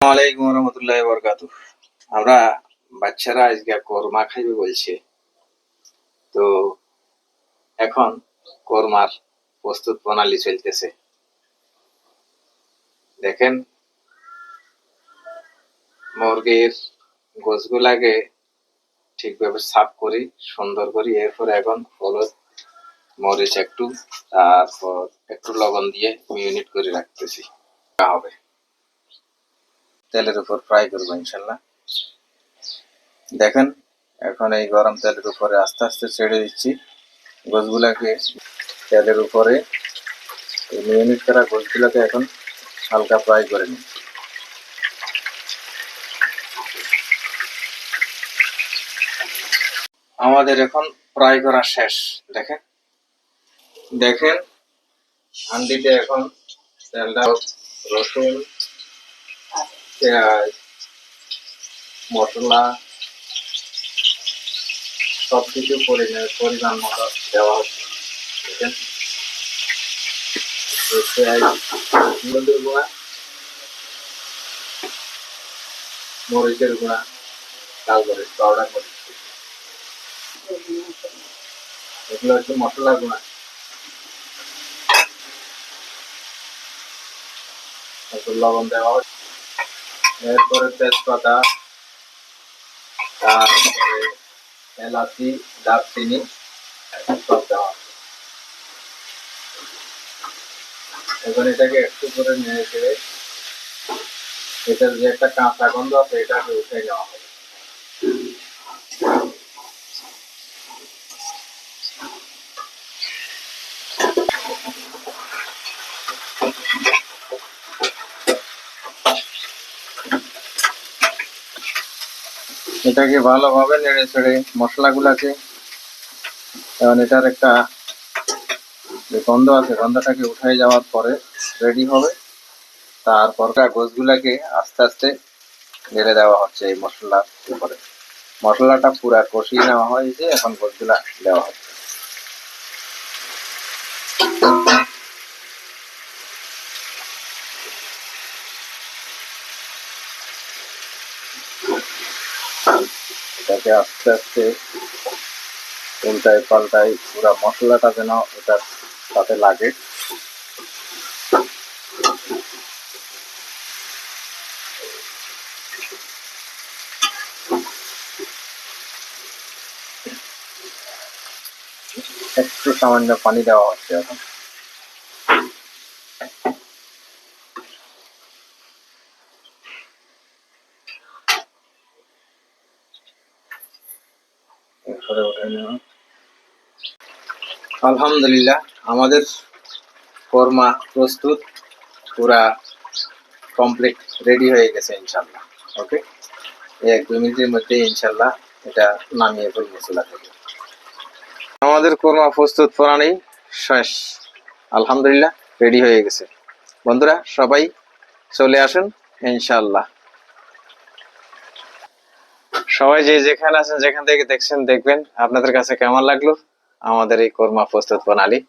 ওয়ালাইকুম রহমতুল্লাহি ওয়া বারাকাতুহু। আমরা বাচ্চারা আজকে কোরমা খাইবে বলছে, তো এখন কোরমার প্রস্তুত প্রণালী চলতেছে। দেখেন, মুরগির গোশগুলাকে ঠিকভাবে সাফ করি, সুন্দর করি। এরপর এখন হলুদ মরিচ একটু, তারপর একটু লবণ দিয়ে মিউনিট করে রাখতেছি। হবে তেলের উপর ফ্রাই করবো ইনশাল্লাহ। দেখেন, এখন এই গরম তেলের উপরে আস্তে আস্তে ছেড়ে দিচ্ছি গোশগুলাকে। তেলের উপরে এই মিউনিট করা গোশগুলাকে এখন হালকা ফ্রাই করে নিই। আমাদের এখন ফ্রাই করা শেষ। দেখেন দেখেন হান্ডিতে এখন তেলটা, রসুন, পেঁয়াজ, মশলা সবকিছু পরিমাণ মতো দেওয়া হচ্ছে। দেখেন, পেঁয়াজ, হলুদের গুঁড়া, মরিচের গুঁড়া, লাল মরিচ পাউডার, মরিচ, এগুলো হচ্ছে মশলার গুঁড়া। লবণ দেওয়া হচ্ছে, এরপরে তেজপাতা, তারপরে এলাচি, দারচিনি সব দেওয়া হচ্ছে। এখন এটাকে একটু করে নেড়ে চেড়ে এটার যে একটা কাঁচা গন্ধ আছে এটাকে উঠে নেওয়া হবে। এটাকে ভালোভাবে নেড়ে চেড়ে মশলাগুলাকে, এবং এটার একটা যে গন্ধ আছে গন্ধটাকে উঠাই যাওয়ার পরে রেডি হবে। তারপর গোশগুলাকে আস্তে আস্তে ঢেলে দেওয়া হচ্ছে এই মশলার উপরে। মশলাটা পুরা কষিয়ে নেওয়া হয়েছে, এখন গোশগুলা দেওয়া হচ্ছে। এটাকে আস্তে আস্তে উল্টায় পাল্টাই পুরা মশলাটা যেন এটার সাথে লাগে। একটু সামান্য পানি দেওয়া হচ্ছে এখন। এরপরে উঠে নেওয়া। আলহামদুলিল্লাহ, আমাদের কোরমা প্রস্তুত, পুরা কমপ্লিট রেডি হয়ে গেছে ইনশাল্লাহ। ওকে, 1-2 মিনিটের মধ্যে ইনশাল্লাহ এটা নামিয়ে ফেলবো চুলা থেকে। আমাদের কোরমা প্রস্তুত প্রণালী শেষ, আলহামদুলিল্লাহ রেডি হয়ে গেছে। বন্ধুরা সবাই চলে আসুন ইনশাল্লাহ। সবাই যে যেখানে আছেন, যেখান থেকে দেখছেন, দেখবেন আপনাদের কাছে কেমন লাগলো আমাদের এই কোরমা প্রস্তুত প্রণালী।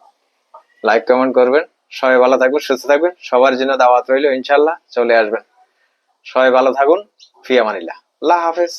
লাইক কমেন্ট করবেন। সবাই ভালো থাকবেন, সুস্থ থাকবেন। সবার জন্য দাওয়াত রইল, ইনশাল্লাহ চলে আসবেন। সবাই ভালো থাকুন। ফি আমানিল্লাহ। আল্লাহ হাফেজ।